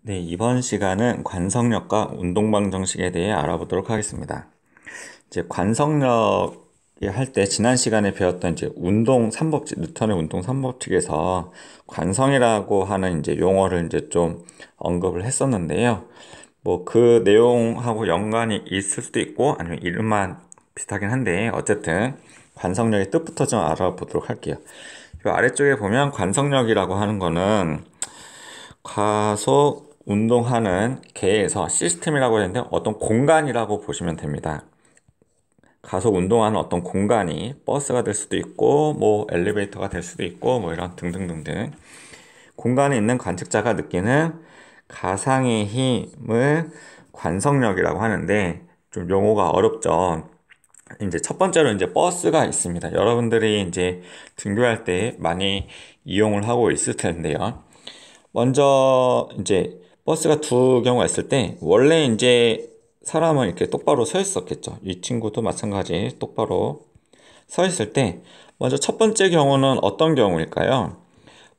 네, 이번 시간은 관성력과 운동방 정식에 대해 알아보도록 하겠습니다. 이제 관성력이 할 때 지난 시간에 배웠던 이제 운동 3법칙, 뉴턴의 운동 3법칙에서 관성이라고 하는 이제 용어를 이제 좀 언급을 했었는데요. 뭐 그 내용하고 연관이 있을 수도 있고 아니면 이름만 비슷하긴 한데 어쨌든 관성력의 뜻부터 좀 알아보도록 할게요. 이 아래쪽에 보면 관성력이라고 하는 거는 가속 운동하는 계에서 시스템이라고 했는데 어떤 공간이라고 보시면 됩니다. 가속 운동하는 어떤 공간이 버스가 될 수도 있고 뭐 엘리베이터가 될 수도 있고 뭐 이런 등등등등 공간에 있는 관측자가 느끼는 가상의 힘을 관성력이라고 하는데 좀 용어가 어렵죠. 이제 첫 번째로 이제 버스가 있습니다. 여러분들이 이제 등교할 때 많이 이용을 하고 있을 텐데요. 먼저 이제 버스가 두 경우가 있을 때 원래 이제 사람은 이렇게 똑바로 서 있었겠죠. 이 친구도 마찬가지 똑바로 서 있을 때 먼저 첫 번째 경우는 어떤 경우일까요?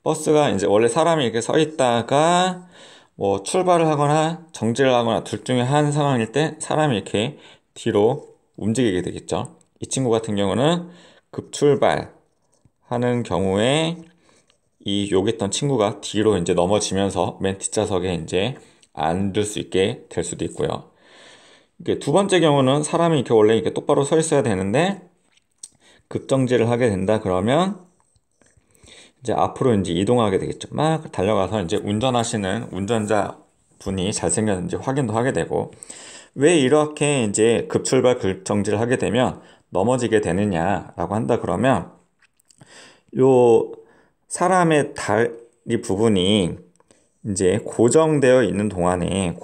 버스가 이제 원래 사람이 이렇게 서 있다가 뭐 출발을 하거나 정지를 하거나 둘 중에 한 상황일 때 사람이 이렇게 뒤로 움직이게 되겠죠. 이 친구 같은 경우는 급출발하는 경우에 이 욕했던 친구가 뒤로 이제 넘어지면서 맨 뒷좌석에 이제 앉을 수 있게 될 수도 있고요. 이게 두 번째 경우는 사람이 이렇게 원래 이렇게 똑바로 서 있어야 되는데 급정지를 하게 된다 그러면 이제 앞으로 이제 이동하게 되겠죠. 막 달려가서 이제 운전하시는 운전자 분이 잘생겼는지 확인도 하게 되고 왜 이렇게 이제 급출발 급정지를 하게 되면 넘어지게 되느냐라고 한다 그러면 요 사람의 다리 부분이 이제 고정되어 있는 동안에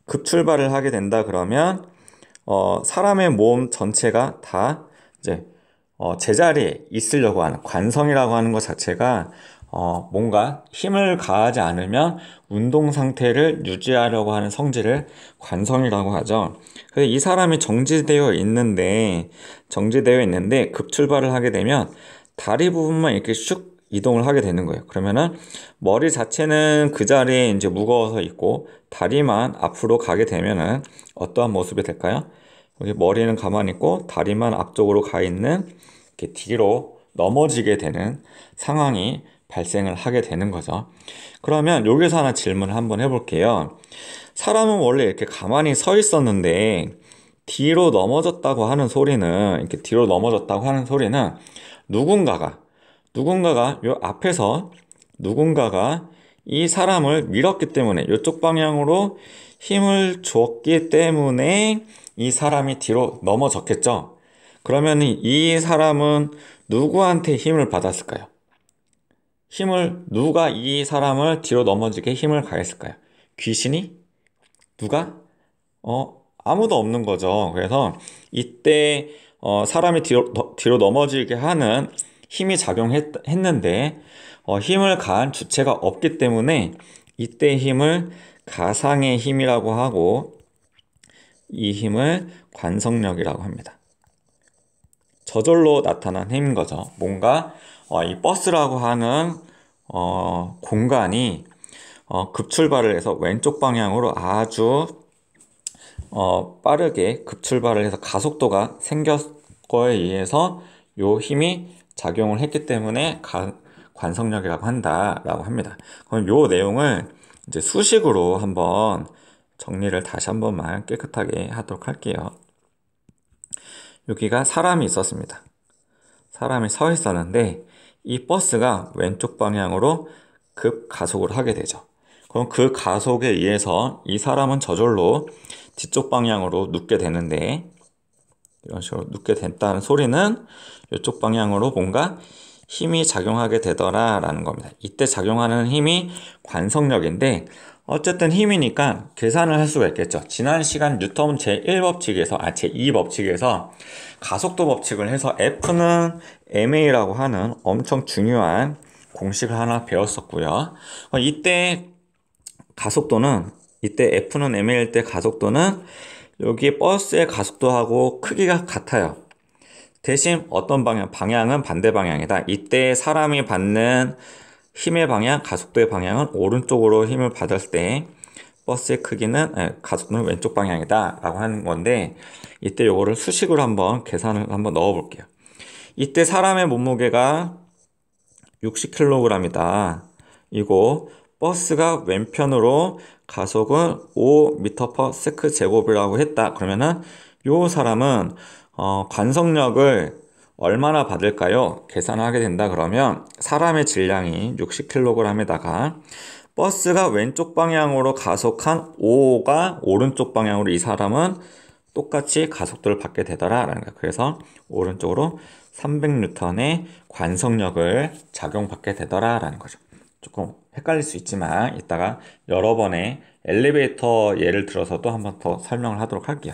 급출발을 하게 된다 그러면 사람의 몸 전체가 다 이제 제자리에 있으려고 하는 관성이라고 하는 것 자체가 뭔가 힘을 가하지 않으면 운동 상태를 유지하려고 하는 성질을 관성이라고 하죠. 그래서 이 사람이 정지되어 있는데 급출발을 하게 되면 다리 부분만 이렇게 슉 이동을 하게 되는 거예요. 그러면은 머리 자체는 그 자리에 이제 무거워서 있고 다리만 앞으로 가게 되면은 어떠한 모습이 될까요? 여기 머리는 가만히 있고 다리만 앞쪽으로 가 있는 이렇게 뒤로 넘어지게 되는 상황이 발생을 하게 되는 거죠. 그러면 여기서 하나 질문을 한번 해볼게요. 사람은 원래 이렇게 가만히 서 있었는데 뒤로 넘어졌다고 하는 소리는 누군가가 요 앞에서 누군가가 이 사람을 밀었기 때문에 이쪽 방향으로 힘을 줬기 때문에 이 사람이 뒤로 넘어졌겠죠. 그러면 이 사람은 누구한테 힘을 받았을까요? 누가 이 사람을 뒤로 넘어지게 힘을 가했을까요? 귀신이? 누가? 아무도 없는 거죠. 그래서 이때 사람이 뒤로 넘어지게 하는 힘이 작용했는데 힘을 가한 주체가 없기 때문에 이때 힘을 가상의 힘이라고 하고 이 힘을 관성력이라고 합니다. 저절로 나타난 힘인 거죠. 뭔가 이 버스라고 하는 공간이 급출발을 해서 왼쪽 방향으로 아주 빠르게 급출발을 해서 가속도가 생겼 거에 의해서 요 힘이 작용을 했기 때문에 관성력이라고 한다라고 합니다. 그럼 요 내용을 이제 수식으로 한번 정리를 다시 한 번만 깨끗하게 하도록 할게요. 여기가 사람이 있었습니다. 사람이 서 있었는데 이 버스가 왼쪽 방향으로 급 가속을 하게 되죠. 그럼 그 가속에 의해서 이 사람은 저절로 뒤쪽 방향으로 눕게 되는데 이런 식으로 눕게 됐다는 소리는 이쪽 방향으로 뭔가 힘이 작용하게 되더라 라는 겁니다. 이때 작용하는 힘이 관성력인데 어쨌든 힘이니까 계산을 할 수가 있겠죠. 지난 시간 뉴턴 제2법칙에서 가속도 법칙을 해서 F는 ma라고 하는 엄청 중요한 공식을 하나 배웠었고요. 이때 F는 ma일 때 가속도는 여기 버스의 가속도하고 크기가 같아요. 대신 어떤 방향은 반대 방향이다. 이때 사람이 받는 힘의 방향, 가속도의 방향은 오른쪽으로 힘을 받았을 때 버스의 크기는 가속도는 왼쪽 방향이다 라고 하는 건데, 이때 요거를 수식으로 한번 계산을 한번 넣어 볼게요. 이때 사람의 몸무게가 60kg이다. 이고 버스가 왼편으로 가속은 5m/s 제곱이라고 했다. 그러면은 요 사람은 관성력을 얼마나 받을까요? 계산을 하게 된다 그러면 사람의 질량이 60kg에다가 버스가 왼쪽 방향으로 가속한 5가 오른쪽 방향으로, 이 사람은 똑같이 가속도를 받게 되더라 라는 거예요. 그래서 오른쪽으로 300N의 관성력을 작용받게 되더라 라는 거죠. 조금 헷갈릴 수 있지만 이따가 여러 번의 엘리베이터 예를 들어서도 한번 더 설명을 하도록 할게요.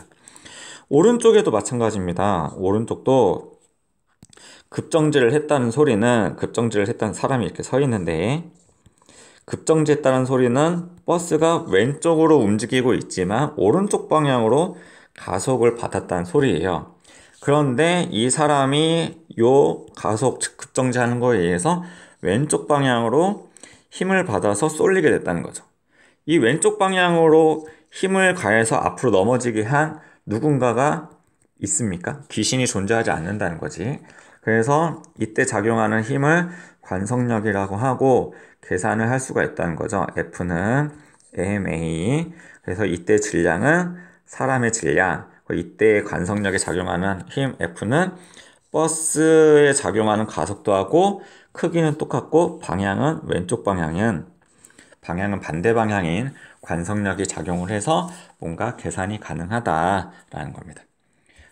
오른쪽에도 마찬가지입니다. 오른쪽도 급정지를 했다는 소리는, 급정지를 했다는 사람이 이렇게 서 있는데, 급정지했다는 소리는 버스가 왼쪽으로 움직이고 있지만 오른쪽 방향으로 가속을 받았다는 소리예요. 그런데 이 사람이 요 가속, 즉 급정지하는 거에 의해서 왼쪽 방향으로 힘을 받아서 쏠리게 됐다는 거죠. 이 왼쪽 방향으로 힘을 가해서 앞으로 넘어지게 한 누군가가 있습니까? 귀신이 존재하지 않는다는 거지. 그래서 이때 작용하는 힘을 관성력이라고 하고 계산을 할 수가 있다는 거죠. F는 ma. 그래서 이때 질량은 사람의 질량, 이때 관성력에 작용하는 힘 F는 버스에 작용하는 가속도하고 크기는 똑같고 방향은 왼쪽 방향은 반대 방향인 관성력이 작용을 해서 뭔가 계산이 가능하다라는 겁니다.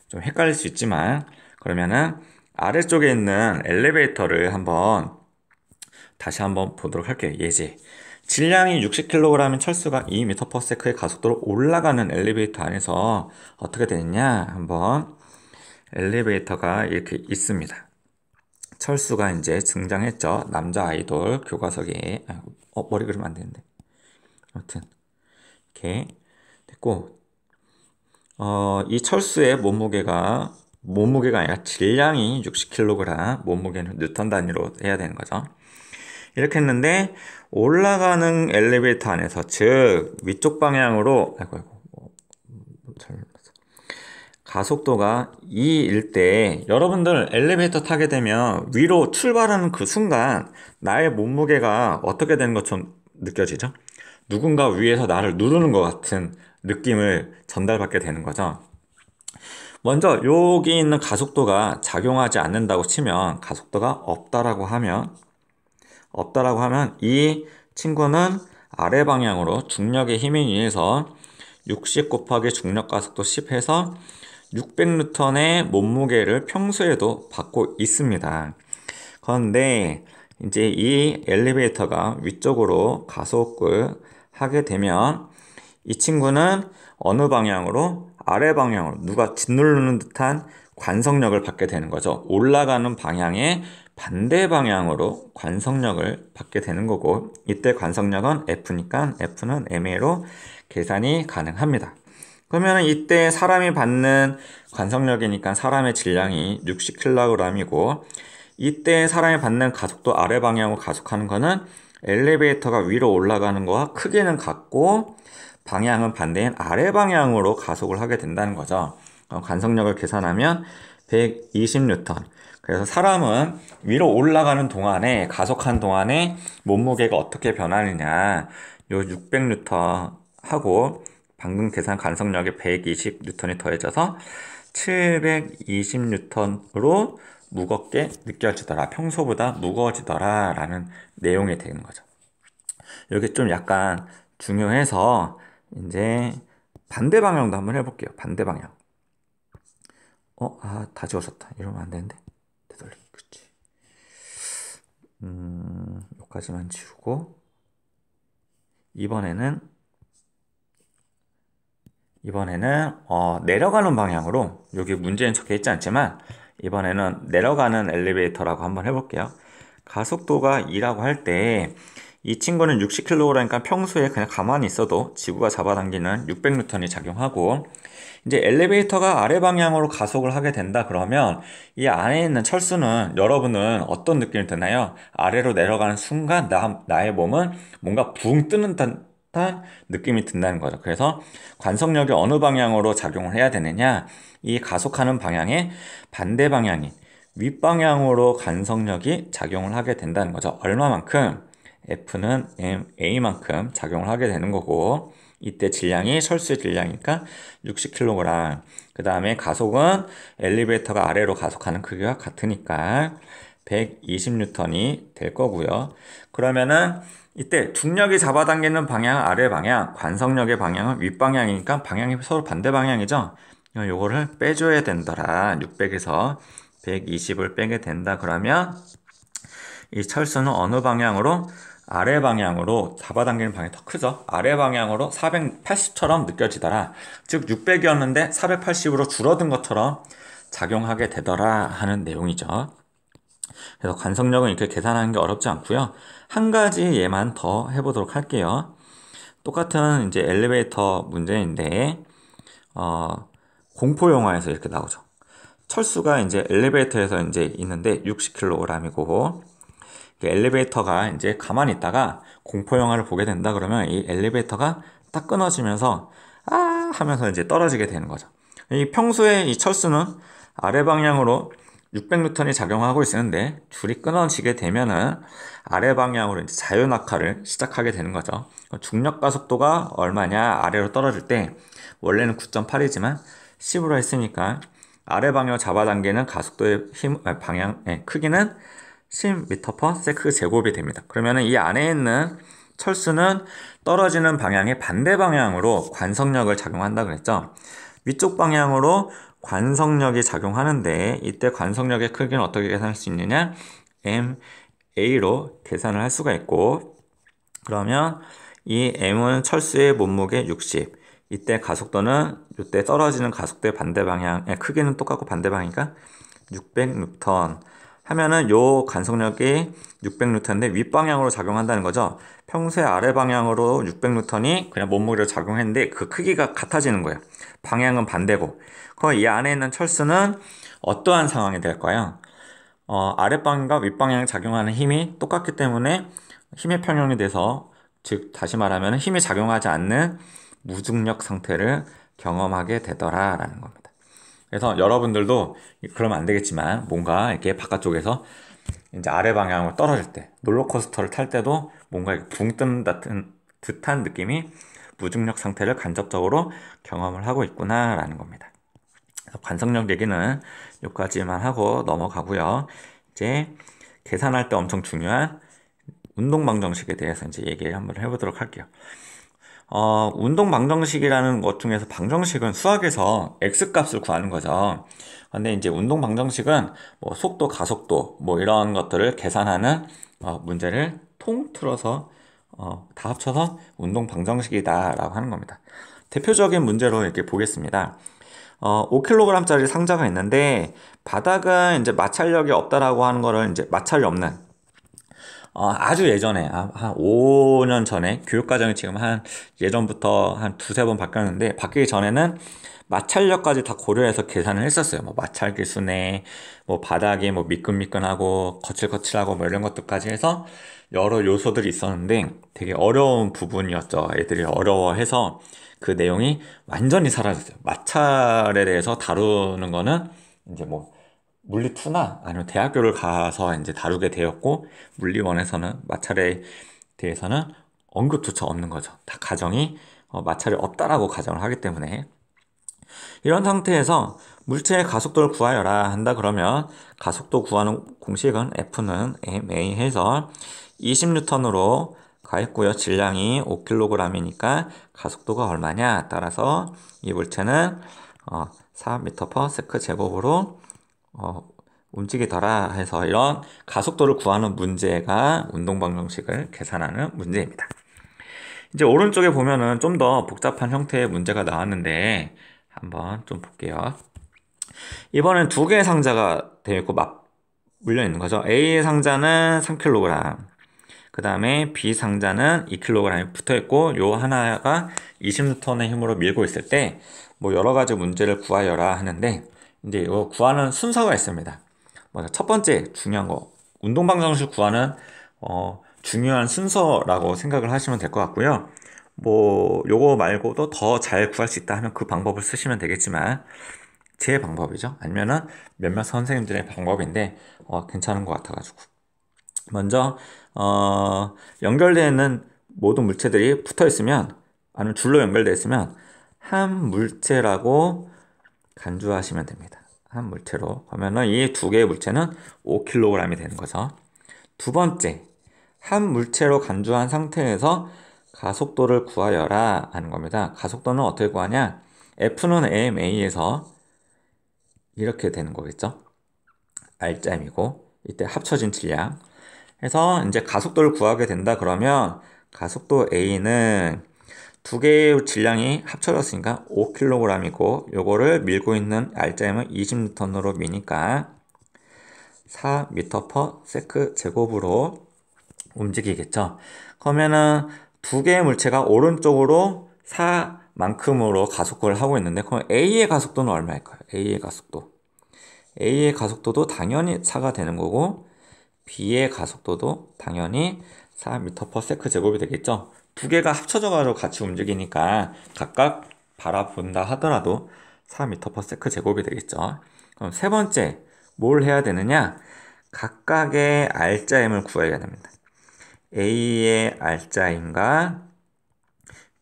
좀 헷갈릴 수 있지만, 그러면은 아래쪽에 있는 엘리베이터를 다시 한번 보도록 할게요. 예제. 질량이 60kg인 철수가 2m/s의 가속도로 올라가는 엘리베이터 안에서 어떻게 되느냐? 한번 엘리베이터가 이렇게 있습니다. 철수가 이제 등장했죠. 남자 아이돌 교과석에. 머리 그리면 안 되는데. 아무튼 이렇게 됐고, 이 철수의 몸무게가 아니라 질량이 60kg, 몸무게는 뉴턴 단위로 해야 되는 거죠. 이렇게 했는데 올라가는 엘리베이터 안에서, 즉 위쪽 방향으로 가속도가 2일 때, 여러분들 엘리베이터 타게 되면 위로 출발하는 그 순간 나의 몸무게가 어떻게 되는 것처럼 느껴지죠? 누군가 위에서 나를 누르는 것 같은 느낌을 전달받게 되는 거죠. 먼저 여기 있는 가속도가 작용하지 않는다고 치면, 가속도가 없다라고 하면 이 친구는 아래 방향으로 중력의 힘에 의해서 60 곱하기 중력 가속도 10 해서 600N의 몸무게를 평소에도 받고 있습니다. 그런데 이제 이 엘리베이터가 위쪽으로 가속을 하게 되면 이 친구는 어느 방향으로? 아래 방향으로 누가 짓누르는 듯한 관성력을 받게 되는 거죠. 올라가는 방향의 반대 방향으로 관성력을 받게 되는 거고, 이때 관성력은 F니까 F는 ma로 계산이 가능합니다. 그러면 이때 사람이 받는 관성력이니까 사람의 질량이 60kg이고, 이때 사람이 받는 가속도 아래 방향으로 가속하는 거는 엘리베이터가 위로 올라가는 거와 크기는 같고 방향은 반대인 아래 방향으로 가속을 하게 된다는 거죠. 관성력을 계산하면 120N. 그래서 사람은 위로 올라가는 동안에, 가속한 동안에 몸무게가 어떻게 변하느냐, 요 600N 하고 방금 계산 관성력에 120N이 더해져서 720N으로 무겁게 느껴지더라, 평소보다 무거워지더라 라는 내용이 되는 거죠. 이게 좀 약간 중요해서 이제 반대 방향도 한번 해볼게요. 반대 방향. 다 지웠었다. 이러면 안 되는데. 되돌리. 그치. 여기까지만 지우고, 이번에는 내려가는 방향으로, 여기 문제는 적혀 있지 않지만 이번에는 내려가는 엘리베이터라고 한번 해볼게요. 가속도가 2라고 할 때 이 친구는 60kg니까 평소에 그냥 가만히 있어도 지구가 잡아당기는 600N이 작용하고, 이제 엘리베이터가 아래 방향으로 가속을 하게 된다 그러면 이 안에 있는 철수는, 여러분은 어떤 느낌이 드나요? 아래로 내려가는 순간 나의 몸은 뭔가 붕 뜨는 듯한 느낌이 든다는 거죠. 그래서 관성력이 어느 방향으로 작용을 해야 되느냐? 이 가속하는 방향의 반대 방향인 윗방향으로 관성력이 작용을 하게 된다는 거죠. 얼마만큼? F는 A만큼 작용을 하게 되는 거고, 이때 질량이 철수의 질량이니까 60kg. 그 다음에 가속은 엘리베이터가 아래로 가속하는 크기와 같으니까 120N이 될 거고요. 그러면은 이때 중력이 잡아당기는 방향은 아래 방향, 관성력의 방향은 윗방향이니까 방향이 서로 반대 방향이죠. 요거를 빼줘야 된다라. 600에서 120을 빼게 된다 그러면 이 철수는 어느 방향으로? 아래 방향으로 잡아당기는 방향이 더 크죠. 아래 방향으로 480처럼 느껴지더라. 즉 600이었는데 480으로 줄어든 것처럼 작용하게 되더라 하는 내용이죠. 그래서 관성력은 이렇게 계산하는 게 어렵지 않고요. 한 가지 예만 더 해보도록 할게요. 똑같은 이제 엘리베이터 문제인데 공포 영화에서 이렇게 나오죠. 철수가 이제 엘리베이터에서 이제 있는데 60kg이고, 엘리베이터가 이제 가만히 있다가 공포 영화를 보게 된다 그러면 이 엘리베이터가 딱 끊어지면서 아 하면서 이제 떨어지게 되는 거죠. 이 평소에 이 철수는 아래 방향으로 600N이 작용하고 있었는데 줄이 끊어지게 되면은 아래 방향으로 이제 자유낙하를 시작하게 되는 거죠. 중력 가속도가 얼마냐? 아래로 떨어질 때 원래는 9.8이지만 10으로 했으니까 아래 방향을 잡아당기는 가속도의 크기는 10m/s 제곱이 됩니다. 그러면 이 안에 있는 철수는 떨어지는 방향의 반대 방향으로 관성력을 작용한다 그랬죠. 위쪽 방향으로 관성력이 작용하는데 이때 관성력의 크기는 어떻게 계산할 수 있느냐? MA로 계산을 할 수가 있고, 그러면 이 M은 철수의 몸무게 60, 이때 가속도는 이때 떨어지는 가속도의 반대 방향, 크기는 똑같고 반대 방향이니까 600N 하면은 요 관속력이 600N인데 윗방향으로 작용한다는 거죠. 평소에 아래 방향으로 600N이 그냥 몸무게로 작용했는데 그 크기가 같아지는 거예요. 방향은 반대고. 그럼 이 안에 있는 철수는 어떠한 상황이 될까요? 아랫방향과 윗방향에 작용하는 힘이 똑같기 때문에 힘의 평형이 돼서, 즉 다시 말하면 힘이 작용하지 않는 무중력 상태를 경험하게 되더라라는 겁니다. 그래서 여러분들도 그러면 안 되겠지만 뭔가 이렇게 바깥쪽에서 이제 아래 방향으로 떨어질 때, 롤러코스터를 탈 때도 뭔가 이렇게 붕 뜨는 듯한 느낌이 무중력 상태를 간접적으로 경험을 하고 있구나라는 겁니다. 관성력 얘기는 여기까지만 하고 넘어가고요. 이제 계산할 때 엄청 중요한 운동 방정식에 대해서 이제 얘기를 한번 해보도록 할게요. 운동 방정식이라는 것 중에서 방정식은 수학에서 x값을 구하는 거죠. 근데 이제 운동 방정식은 뭐 속도, 가속도 뭐 이런 것들을 계산하는 문제를 통틀어서 다 합쳐서 운동 방정식이다라고 하는 겁니다. 대표적인 문제로 이렇게 보겠습니다. 5kg짜리 상자가 있는데 바닥은 이제 마찰력이 없다라고 하는 거를 이제 마찰이 없는, 아주 예전에, 한 5년 전에, 교육과정이 지금 예전부터 한 두세 번 바뀌었는데, 바뀌기 전에는 마찰력까지 다 고려해서 계산을 했었어요. 뭐, 마찰 기수네, 뭐, 바닥이 뭐, 미끈미끈하고, 거칠거칠하고, 뭐, 이런 것들까지 해서 여러 요소들이 있었는데, 되게 어려운 부분이었죠. 애들이 어려워해서 그 내용이 완전히 사라졌어요. 마찰에 대해서 다루는 거는, 이제 뭐, 물리2나 아니면 대학교를 가서 이제 다루게 되었고, 물리1에서는 마찰에 대해서는 언급조차 없는 거죠. 다 가정이 마찰이 없다라고 가정을 하기 때문에. 이런 상태에서 물체의 가속도를 구하여라 한다 그러면 가속도 구하는 공식은 F는 ma 해서 20N으로 가했고요. 질량이 5kg이니까 가속도가 얼마냐 따라서 이 물체는 4m/s 제곱으로 움직이더라 해서 이런 가속도를 구하는 문제가 운동 방정식을 계산하는 문제입니다. 이제 오른쪽에 보면은 좀 더 복잡한 형태의 문제가 나왔는데 한번 좀 볼게요. 이번엔 두 개의 상자가 되어 있고 물려 있는 거죠. A의 상자는 3kg, 그 다음에 B 상자는 2kg이 붙어 있고 요 하나가 20N의 힘으로 밀고 있을 때 뭐 여러 가지 문제를 구하여라 하는데 이제 이거 구하는 순서가 있습니다. 먼저 첫 번째 중요한 거 운동 방정식을 구하는 중요한 순서라고 생각을 하시면 될 것 같고요. 뭐 요거 말고도 더 잘 구할 수 있다 하면 그 방법을 쓰시면 되겠지만 제 방법이죠. 아니면은 몇몇 선생님들의 방법인데 괜찮은 것 같아가지고 먼저 연결되어 있는 모든 물체들이 붙어 있으면 아니면 줄로 연결되어 있으면 한 물체라고 간주하시면 됩니다. 한 물체로 하면은 이 두 개의 물체는 5kg이 되는 거죠. 두 번째, 한 물체로 간주한 상태에서 가속도를 구하여라 하는 겁니다. 가속도는 어떻게 구하냐? F는 AMA에서 이렇게 되는 거겠죠. R짬이고 이때 합쳐진 질량. 그래서 이제 가속도를 구하게 된다 그러면 가속도 A는 두 개의 질량이 합쳐졌으니까 5kg이고 요거를 밀고 있는 R짬은 20N으로 미니까 4m/s 제곱으로 움직이겠죠. 그러면은 두 개의 물체가 오른쪽으로 4만큼으로 가속도를 하고 있는데 그럼 A의 가속도는 얼마일까요? A의 가속도도 당연히 4가 되는 거고 B의 가속도도 당연히 4m/s 제곱이 되겠죠. 두 개가 합쳐져 가지고 같이 움직이니까 각각 바라본다 하더라도 4m/s 제곱이 되겠죠. 그럼 세 번째 뭘 해야 되느냐? 각각의 R자임을 구해야 됩니다. A의 R자임과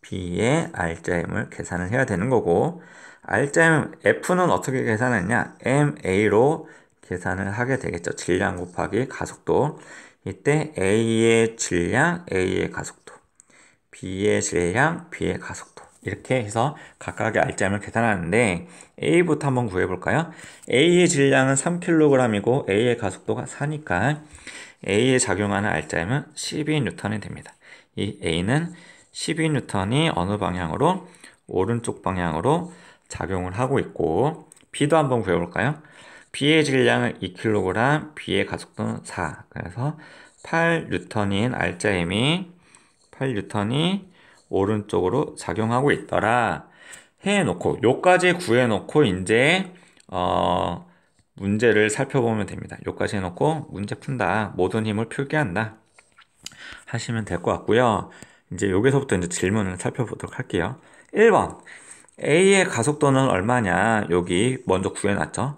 B의 R자임을 계산을 해야 되는 거고 R자임 F는 어떻게 계산했냐? MA로 계산을 하게 되겠죠. 질량 곱하기 가속도. 이때 A의 질량, A의 가속도. B의 질량, B의 가속도. 이렇게 해서 각각의 R자임을 계산하는데 A부터 한번 구해볼까요? A의 질량은 3kg이고 A의 가속도가 4니까 A에 작용하는 R자임은 12N이 됩니다. 이 A는 12N이 어느 방향으로? 오른쪽 방향으로 작용을 하고 있고 B도 한번 구해볼까요? B의 질량은 2kg, B의 가속도는 4. 그래서 8N인 R자임이 8N이 오른쪽으로 작용하고 있더라 해놓고 요까지 구해놓고 이제 문제를 살펴보면 됩니다. 요까지 해놓고 문제 푼다. 모든 힘을 표기한다. 하시면 될 것 같고요. 이제 여기서부터 이제 질문을 살펴보도록 할게요. 1번 A의 가속도는 얼마냐? 여기 먼저 구해놨죠.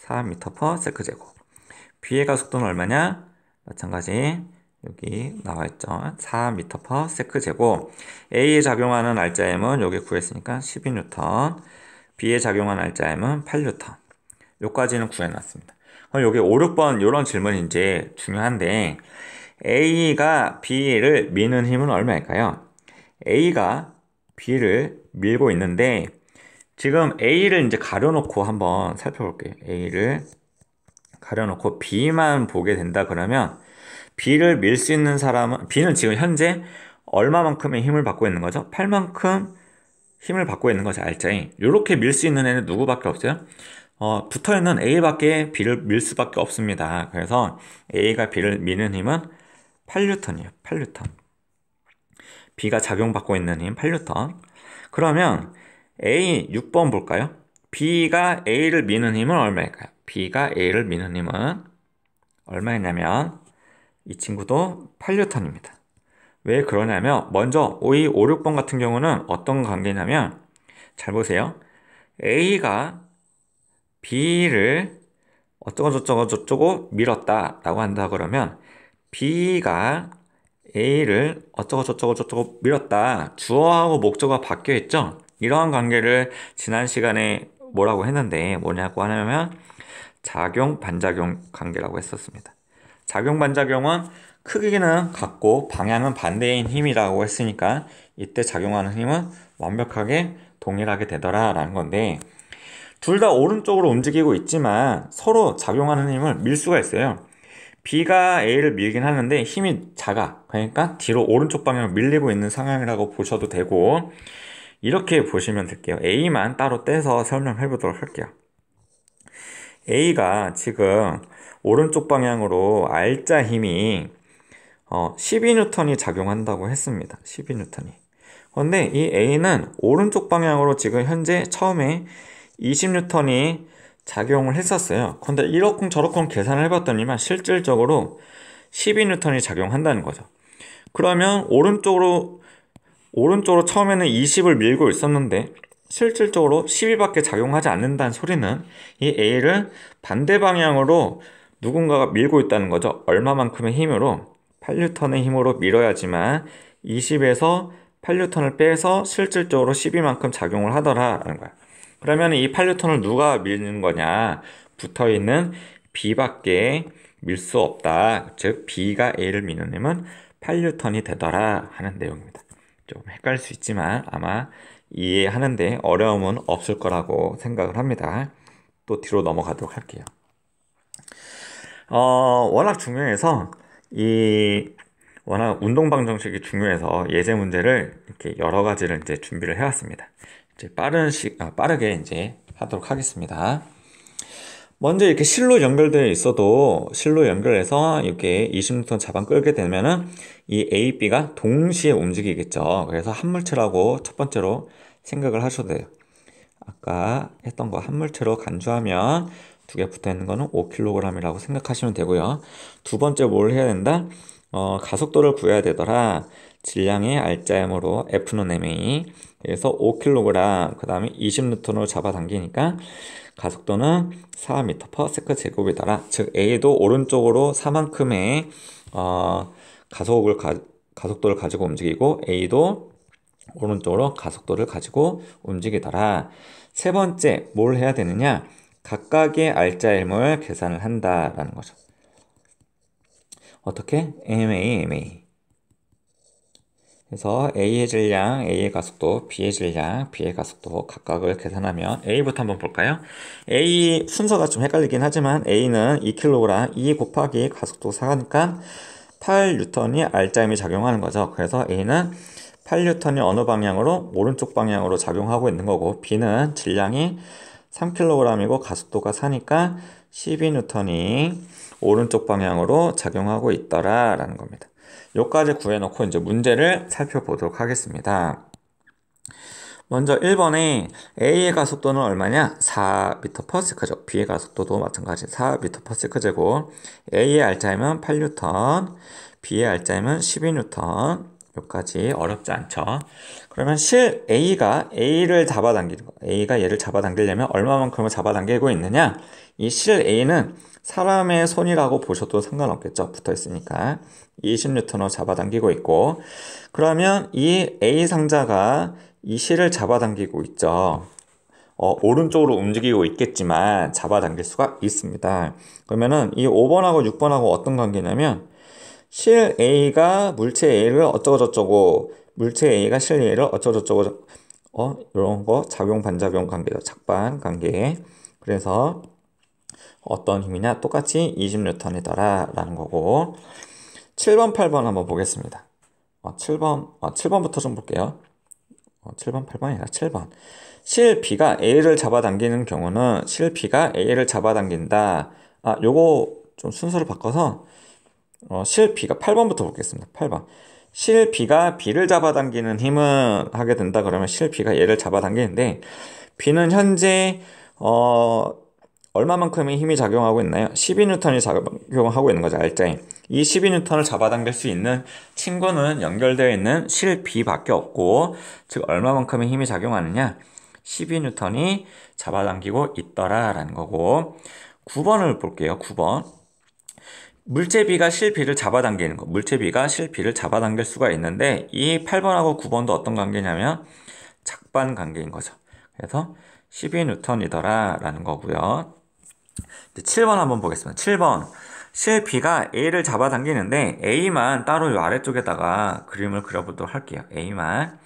4m/s 제곱. B의 가속도는 얼마냐? 마찬가지 여기 나와있죠. 4m/s 제곱. A에 작용하는 R자임은 여기 구했으니까 12N. B에 작용하는 R자임은 8N. 요까지는 구해놨습니다. 그럼 여기 5, 6번 이런 질문이 이제 중요한데 A가 B를 미는 힘은 얼마일까요? A가 B를 밀고 있는데 지금 A를 이제 가려놓고 한번 살펴볼게요. A를 가려놓고 B만 보게 된다 그러면 B를 밀 수 있는 사람은 B는 지금 현재 얼마만큼의 힘을 받고 있는 거죠? 8만큼 힘을 받고 있는 거죠. R자임. 이렇게 밀 수 있는 애는 누구밖에 없어요? 붙어있는 A밖에 B를 밀 수밖에 없습니다. 그래서 A가 B를 미는 힘은 8N이에요. 8N. B가 작용받고 있는 힘 8N. 그러면 A 6번 볼까요? B가 A를 미는 힘은 얼마일까요? B가 A를 미는 힘은 얼마였냐면 이 친구도 8N입니다. 왜 그러냐면 먼저 5, 6번 같은 경우는 어떤 관계냐면 잘 보세요. A가 B를 어쩌고저쩌고 밀었다 라고 한다 그러면 B가 A를 어쩌고저쩌고 밀었다. 주어하고 목적어가 바뀌어 있죠? 이러한 관계를 지난 시간에 뭐라고 했는데 뭐냐고 하냐면 작용, 반작용 관계라고 했었습니다. 작용, 반작용은 크기는 같고 방향은 반대인 힘이라고 했으니까 이때 작용하는 힘은 완벽하게 동일하게 되더라 라는 건데 둘 다 오른쪽으로 움직이고 있지만 서로 작용하는 힘을 밀 수가 있어요. B가 A를 밀긴 하는데 힘이 작아. 그러니까 뒤로 오른쪽 방향으로 밀리고 있는 상황이라고 보셔도 되고 이렇게 보시면 될게요. A만 따로 떼서 설명해 보도록 할게요. A가 지금 오른쪽 방향으로 R자 힘이 12N이 작용한다고 했습니다. 12N이. 그런데 이 A는 오른쪽 방향으로 지금 현재 처음에 20N이 작용을 했었어요. 근데 이러쿵저러쿵 계산을 해봤더니만 실질적으로 12N이 작용한다는 거죠. 그러면 오른쪽으로 처음에는 20을 밀고 있었는데 실질적으로 12밖에 작용하지 않는다는 소리는 이 A를 반대 방향으로 누군가가 밀고 있다는 거죠. 얼마만큼의 힘으로? 8N의 힘으로 밀어야지만 20에서 8N을 빼서 실질적으로 12만큼 작용을 하더라라는 거야. 그러면 이 8N을 누가 미는 거냐? 붙어있는 B밖에 밀 수 없다. 즉 B가 A를 미는 힘은 8N이 되더라 하는 내용입니다. 좀 헷갈릴 수 있지만 아마 이해하는데 어려움은 없을 거라고 생각을 합니다. 또 뒤로 넘어가도록 할게요. 워낙 중요해서 워낙 운동 방정식이 중요해서 예제 문제를 이렇게 여러 가지를 이제 준비를 해왔습니다. 이제 빠르게 이제 하도록 하겠습니다. 먼저 이렇게 실로 연결되어 있어도 실로 연결해서 이렇게 20N 자반 끌게 되면은 이 A, B가 동시에 움직이겠죠. 그래서 한 물체라고 첫 번째로 생각을 하셔도 돼요. 아까 했던 거 한 물체로 간주하면 두 개 붙어 있는 거는 5kg이라고 생각하시면 되고요. 두 번째 뭘 해야 된다? 가속도를 구해야 되더라. 질량의 알짜임으로 F는 MA. 그래서 5kg, 그 다음에 20N으로 잡아당기니까 가속도는 4m/s 제곱이더라. 즉 A도 오른쪽으로 4만큼의 가속도를 가지고 움직이고 A도 오른쪽으로 가속도를 가지고 움직이더라. 세 번째 뭘 해야 되느냐? 각각의 알짜임을 계산을 한다라는 거죠. 어떻게? MA. 그래서 A의 질량, A의 가속도, B의 질량, B의 가속도 각각을 계산하면 A부터 한번 볼까요? A 순서가 좀 헷갈리긴 하지만 A는 2kg, 2 곱하기 가속도 4니까 8N이 알짜임이 작용하는 거죠. 그래서 A는 8N이 어느 방향으로? 오른쪽 방향으로 작용하고 있는 거고 B는 질량이 3kg이고 가속도가 4니까 12N이 오른쪽 방향으로 작용하고 있더라 라는 겁니다. 요까지 구해놓고 이제 문제를 살펴보도록 하겠습니다. 먼저 1번에 A의 가속도는 얼마냐? 4m/s죠. B의 가속도도 마찬가지 4m/s제곱. A의 알짜임은 8N, B의 알짜임은 12N. 요까지 어렵지 않죠. 그러면 실 A가 A를 잡아당기는 거. A가 얘를 잡아당기려면 얼마만큼을 잡아당기고 있느냐? 이 실 A는 사람의 손이라고 보셔도 상관없겠죠. 붙어 있으니까 20N으로 잡아당기고 있고, 그러면 이 A 상자가 이 실을 잡아당기고 있죠. 오른쪽으로 움직이고 있겠지만 잡아당길 수가 있습니다. 그러면은 이 5번하고 6번하고 어떤 관계냐면 실 A가 물체 A를 어쩌고저쩌고, 물체 A가 실 A를 어쩌고저쩌고, 이런 거 작용 반작용 관계죠. 작반 관계. 그래서 어떤 힘이냐? 똑같이 20N이더라 라는 거고. 7번, 8번 한번 보겠습니다. 7번부터 좀 볼게요. 7번, 8번이 아니라 7번. 실 B가 A를 잡아당기는 경우는 실 B가 A를 잡아당긴다. 요거 좀 순서를 바꿔서 실 B가 8번부터 보겠습니다. 8번. 실 B가 B를 잡아당기는 힘은 하게 된다 그러면 실 B가 얘를 잡아당기는데 B는 현재 얼마만큼의 힘이 작용하고 있나요? 12N이 작용하고 있는 거죠. 알짜임. 이 12N을 잡아당길 수 있는 친구는 연결되어 있는 실 B밖에 없고, 즉 얼마만큼의 힘이 작용하느냐? 12N이 잡아당기고 있더라 라는 거고. 9번을 볼게요. 9번. 물체 B가 실 B를 잡아당기는 거. 물체 B가 실 B를 잡아당길 수가 있는데 이 8번하고 9번도 어떤 관계냐면 작반 관계인 거죠. 그래서 12N이더라 라는 거고요. 7번 한번 보겠습니다. 7번. 실 B가 A를 잡아당기는데 A만 따로 이 아래쪽에다가 그림을 그려보도록 할게요. A만.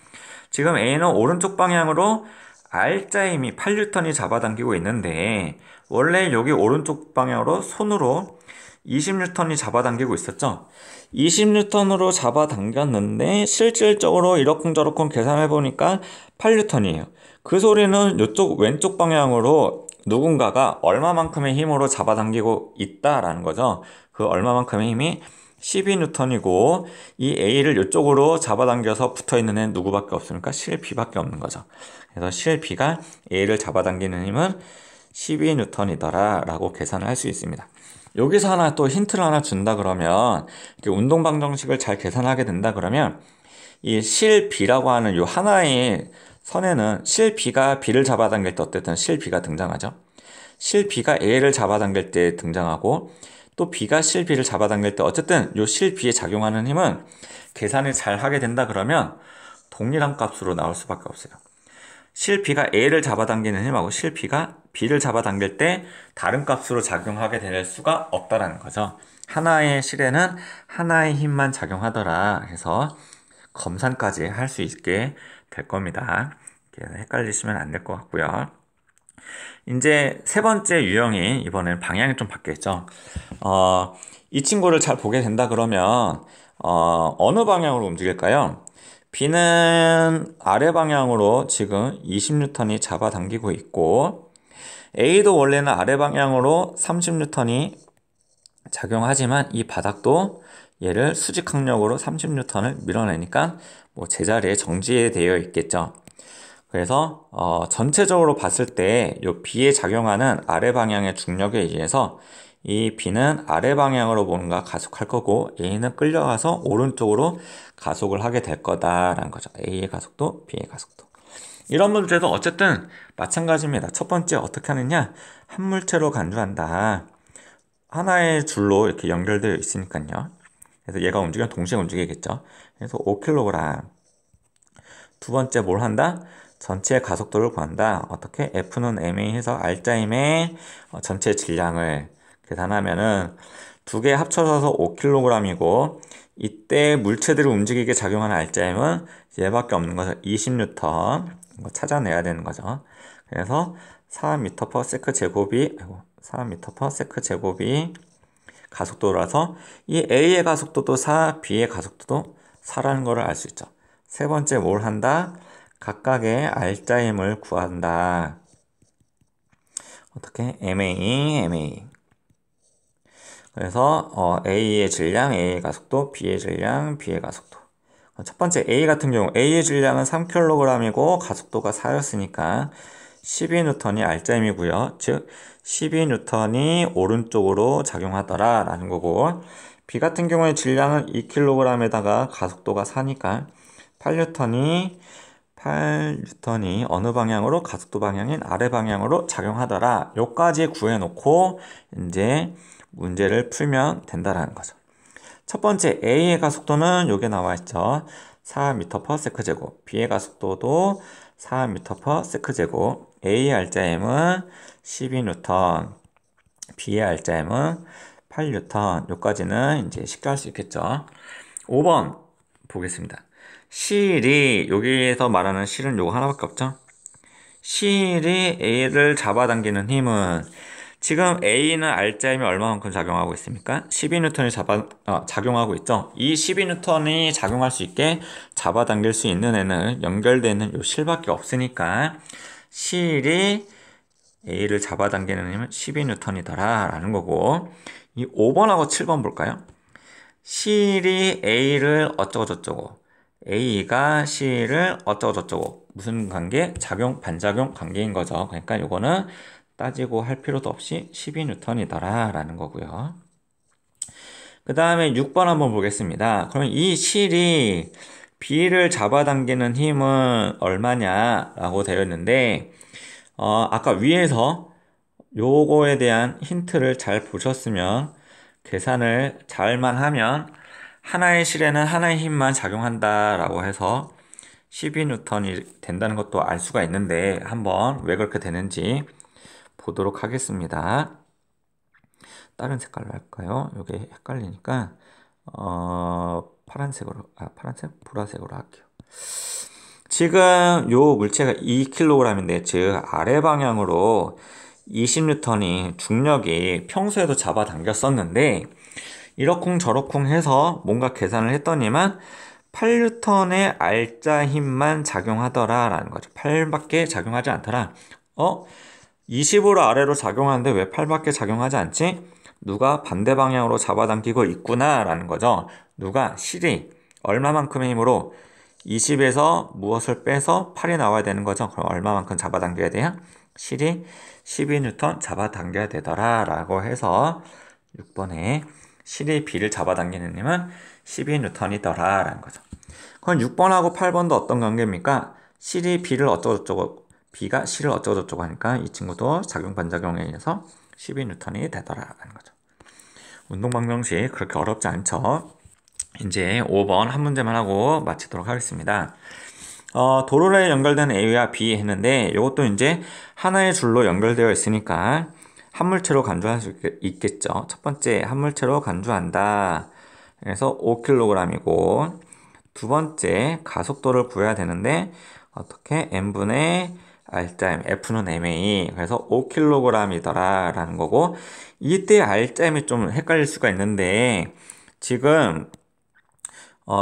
지금 A는 오른쪽 방향으로 알짜임이 8N이 잡아당기고 있는데 원래 여기 오른쪽 방향으로 손으로 20N이 잡아당기고 있었죠. 20N으로 잡아당겼는데 실질적으로 이러쿵저러쿵 계산해보니까 8N이에요. 그 소리는 이쪽 왼쪽 방향으로 누군가가 얼마만큼의 힘으로 잡아당기고 있다라는 거죠. 그 얼마만큼의 힘이 12N이고 이 A를 이쪽으로 잡아당겨서 붙어있는 애는 누구밖에 없습니까? 실 B밖에 없는 거죠. 그래서 실 B가 A를 잡아당기는 힘은 12N이더라 라고 계산을 할 수 있습니다. 여기서 하나 또 힌트를 하나 준다 그러면 이렇게 운동 방정식을 잘 계산하게 된다 그러면 이 실 B라고 하는 이 하나의 선에는 실 B가 B를 잡아당길 때 어쨌든 실 B가 등장하죠. 실 B가 A를 잡아당길 때 등장하고 또 B가 실 B를 잡아당길 때 어쨌든 이 실 B에 작용하는 힘은 계산을 잘 하게 된다 그러면 동일한 값으로 나올 수밖에 없어요. 실 B가 A를 잡아당기는 힘하고 실 B가 B를 잡아당길 때 다른 값으로 작용하게 될 수가 없다라는 거죠. 하나의 실에는 하나의 힘만 작용하더라 해서 검산까지 할 수 있게 될 겁니다. 헷갈리시면 안 될 것 같고요. 이제 세 번째 유형이 이번엔 방향이 좀 바뀌었죠. 이 친구를 잘 보게 된다 그러면 어느 방향으로 움직일까요? B는 아래 방향으로 지금 20N이 잡아당기고 있고 A도 원래는 아래 방향으로 30N이 작용하지만 이 바닥도 얘를 수직 항력으로 30N을 밀어내니까 뭐 제자리에 정지되어 있겠죠. 그래서 전체적으로 봤을 때 이 B에 작용하는 아래 방향의 중력에 의해서 이 B는 아래 방향으로 뭔가 가속할 거고 A는 끌려가서 오른쪽으로 가속을 하게 될 거다라는 거죠. A의 가속도, B의 가속도. 이런 문제도 어쨌든 마찬가지입니다. 첫 번째 어떻게 하느냐? 한 물체로 간주한다. 하나의 줄로 이렇게 연결되어 있으니까요. 그래서 얘가 움직이면 동시에 움직이겠죠. 그래서 5kg. 두 번째 뭘 한다? 전체 가속도를 구한다. 어떻게? F는 ma 해서 R자임의 전체 질량을 계산하면은 두 개 합쳐져서 5kg이고 이때 물체들을 움직이게 작용하는 R자임은 얘밖에 없는 거죠. 20N. 이거 찾아내야 되는 거죠. 그래서 4m/s 제곱이 4m/s 제곱이 가속도라서 이 A의 가속도도 4, B의 가속도도 4라는 것을 알 수 있죠. 세 번째 뭘 한다? 각각의 R자임을 구한다. 어떻게? ma. 그래서 A의 질량, A의 가속도, B의 질량, B의 가속도. 첫 번째 A 같은 경우 A의 질량은 3kg이고 가속도가 4였으니까 12N이 R자임이고요. 즉 12N이 오른쪽으로 작용하더라 라는 거고 B 같은 경우에 질량은 2kg에다가 가속도가 4니까 8N이 어느 방향으로? 가속도 방향인 아래 방향으로 작용하더라. 요까지 구해놓고 이제 문제를 풀면 된다라는 거죠. 첫 번째 A의 가속도는 요게 나와 있죠. 4m/s 제곱. B의 가속도도 4m/s 제곱. A의 R자임은 12N. B의 R자임은 8N. 요까지는 이제 쉽게 할 수 있겠죠. 5번 보겠습니다. 실이 여기에서 말하는 실은 요거 하나밖에 없죠. 실이 A를 잡아당기는 힘은 지금 A는 R자임이 얼마만큼 작용하고 있습니까? 12N이 작용하고 있죠. 이 12N이 작용할 수 있게 잡아당길 수 있는 애는 연결되어 있는 요 실밖에 없으니까 실이 A를 잡아당기는 힘은 12N이더라 라는 거고 이 5번하고 7번 볼까요? 실이 A를 어쩌고저쩌고 A가 C를 어쩌고저쩌고 무슨 관계? 작용, 반작용 관계인 거죠. 그러니까 요거는 따지고 할 필요도 없이 12N이더라 라는 거고요. 그 다음에 6번 한번 보겠습니다. 그러면 이 실이 B를 잡아당기는 힘은 얼마냐 라고 되어 있는데 아까 위에서 요거에 대한 힌트를 잘 보셨으면 계산을 잘만 하면 하나의 실에는 하나의 힘만 작용한다 라고 해서 12N이 된다는 것도 알 수가 있는데 한번 왜 그렇게 되는지 보도록 하겠습니다. 다른 색깔로 할까요? 이게 헷갈리니까 파란색, 보라색으로 할게요. 지금 요 물체가 2kg인데 즉 아래 방향으로 20N이 중력이 평소에도 잡아당겼었는데 이러쿵저러쿵 해서 뭔가 계산을 했더니만 8N의 R자 힘만 작용하더라 라는 거죠. 8밖에 작용하지 않더라. 20으로 아래로 작용하는데 왜 8밖에 작용하지 않지? 누가 반대 방향으로 잡아당기고 있구나 라는 거죠. 누가 실이 얼마만큼의 힘으로 20에서 무엇을 빼서 8이 나와야 되는 거죠. 그럼 얼마만큼 잡아당겨야 돼요? 실이 12N 잡아당겨야 되더라 라고 해서 6번에 실이 B를 잡아당기는 힘은 12N이더라 라는 거죠. 그럼 6번하고 8번도 어떤 관계입니까? 실이 B를 어쩌고저쩌고 B가 실을 어쩌고저쩌고 하니까 이 친구도 작용 반작용에 의해서 12N이 되더라 라는 거죠. 운동 방정식 그렇게 어렵지 않죠? 이제 5번 한 문제만 하고 마치도록 하겠습니다. 도로에 연결된 A와 B 했는데 이것도 이제 하나의 줄로 연결되어 있으니까 한 물체로 간주할 수 있겠죠. 첫 번째 한 물체로 간주한다. 그래서 5kg이고 두 번째 가속도를 구해야 되는데 어떻게 n분의 r자임 F는 ma 그래서 5kg이더라 라는 거고 이때 r자임이 좀 헷갈릴 수가 있는데 지금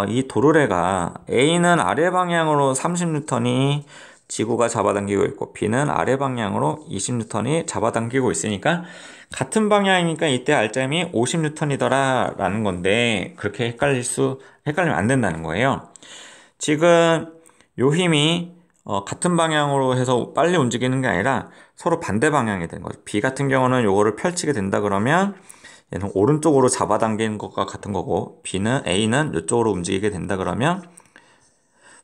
이 도르래가 A는 아래 방향으로 30N이 지구가 잡아당기고 있고 B는 아래 방향으로 20N이 잡아당기고 있으니까 같은 방향이니까 이때 R점이 50N이더라 라는 건데 그렇게 헷갈리면 안 된다는 거예요. 지금 요 힘이 같은 방향으로 해서 빨리 움직이는 게 아니라 서로 반대 방향이 되는 거죠. B 같은 경우는 요거를 펼치게 된다 그러면 얘는 오른쪽으로 잡아당기는 것과 같은 거고 A는 이쪽으로 움직이게 된다 그러면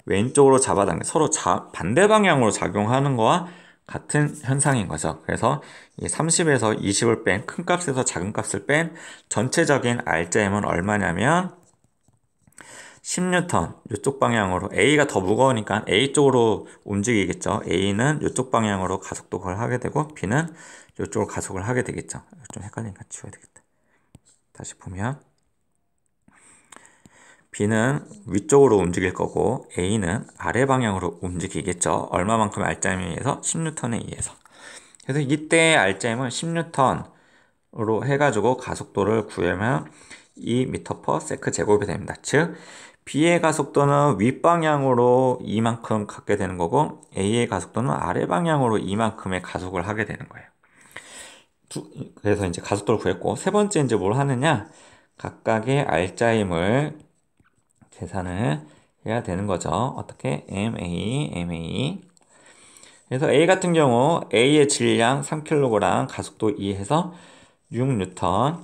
왼쪽으로 서로 반대 방향으로 작용하는 거와 같은 현상인 거죠. 그래서 이 30에서 20을 뺀 큰 값에서 작은 값을 뺀 전체적인 R자임은 얼마냐면 10N 이쪽 방향으로 A가 더 무거우니까 A 쪽으로 움직이겠죠. A는 이쪽 방향으로 가속도를 하게 되고 B는 이쪽으로 가속을 하게 되겠죠. 좀 헷갈리니까 지워야 되겠다. 다시 보면 B는 위쪽으로 움직일 거고 A는 아래 방향으로 움직이겠죠. 얼마만큼 R자임에 의해서? 10N에 의해서. 그래서 이때 R자임은 10N으로 해가지고 가속도를 구하면 2m/s 제곱이 됩니다. 즉 B의 가속도는 윗방향으로 이만큼 갖게 되는 거고 A의 가속도는 아래 방향으로 이만큼의 가속을 하게 되는 거예요. 그래서 이제 가속도를 구했고 세 번째 이제 뭘 하느냐? 각각의 R자임을 계산을 해야 되는 거죠. 어떻게? MA. 그래서 A 같은 경우 A의 질량 3kg, 가속도 2 해서 6N.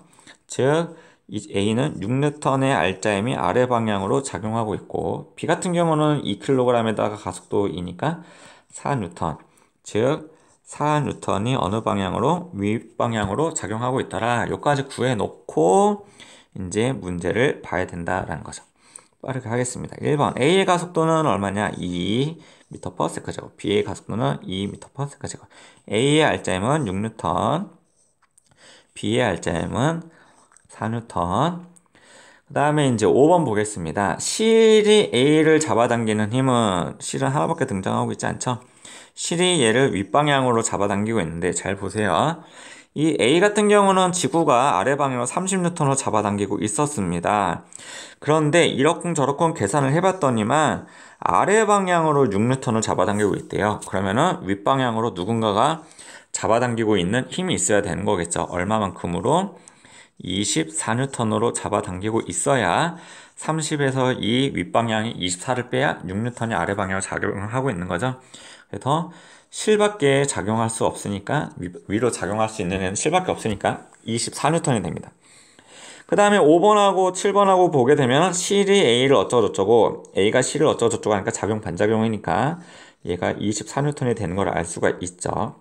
즉 A는 6N의 R자임이 아래 방향으로 작용하고 있고 B 같은 경우는 2kg에다가 가속도 2니까 4N. 즉 4N이 어느 방향으로? 윗방향으로 작용하고 있더라. 여기까지 구해놓고 이제 문제를 봐야 된다라는 거죠. 빠르게 하겠습니다. 1번 A의 가속도는 얼마냐? 2m/s제곱. B의 가속도는 2m/s제곱. A의 R자임은 6N, B의 R자임은 4N. 그 다음에 이제 5번 보겠습니다. 실이 A를 잡아당기는 힘은 실은 하나밖에 등장하고 있지 않죠? 실이 얘를 윗방향으로 잡아당기고 있는데 잘 보세요. 이 A 같은 경우는 지구가 아래 방향으로 30N로 잡아당기고 있었습니다. 그런데 이러쿵저러쿵 계산을 해봤더니만 아래 방향으로 6N을 잡아당기고 있대요. 그러면은 윗방향으로 누군가가 잡아당기고 있는 힘이 있어야 되는 거겠죠. 얼마만큼으로? 24N으로 잡아당기고 있어야 30에서 이 윗방향이 24를 빼야 6N이 아래 방향으로 작용을 하고 있는 거죠. 그래서 실밖에 작용할 수 없으니까 위로 작용할 수 있는 애는 실밖에 없으니까 24N이 됩니다. 그 다음에 5번하고 7번하고 보게 되면 실이 A를 어쩌고저쩌고 A가 실을 어쩌고저쩌고 하니까 작용 반작용이니까 얘가 24N이 되는 걸 알 수가 있죠.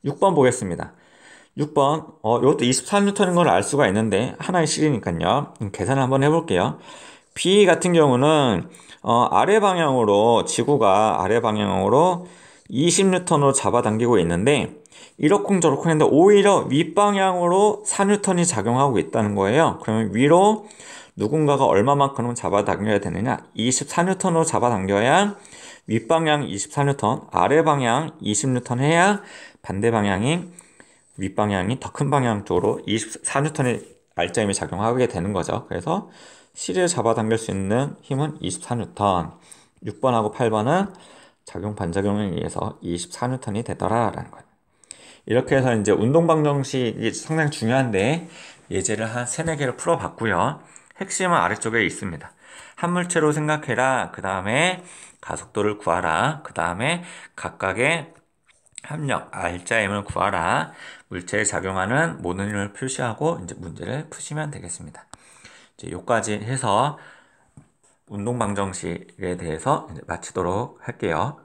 6번 보겠습니다. 6번 이것도 24N인 걸 알 수가 있는데 하나의 실이니까요. 계산을 한번 해볼게요. B 같은 경우는 아래 방향으로 지구가 아래 방향으로 20N으로 잡아당기고 있는데 이러쿵저러쿵 했는데 오히려 윗방향으로 4N이 작용하고 있다는 거예요. 그러면 위로 누군가가 얼마만큼 잡아당겨야 되느냐? 24N으로 잡아당겨야 윗방향 24N, 아래 방향 20N 해야 반대 방향인 윗방향이 더 큰 방향 쪽으로 24N의 R자임이 작용하게 되는 거죠. 그래서 실을 잡아당길 수 있는 힘은 24N. 6번하고 8번은 작용 반작용에 의해서 24N이 되더라 라는 거예요. 이렇게 해서 이제 운동 방정식이 상당히 중요한데 예제를 한 3, 4개를 풀어봤고요. 핵심은 아래쪽에 있습니다. 한 물체로 생각해라. 그 다음에 가속도를 구하라. 그 다음에 각각의 합력, R자임을 구하라. 물체에 작용하는 모든 힘을 표시하고 이제 문제를 푸시면 되겠습니다. 이제 여기까지 해서 운동 방정식에 대해서 이제 마치도록 할게요.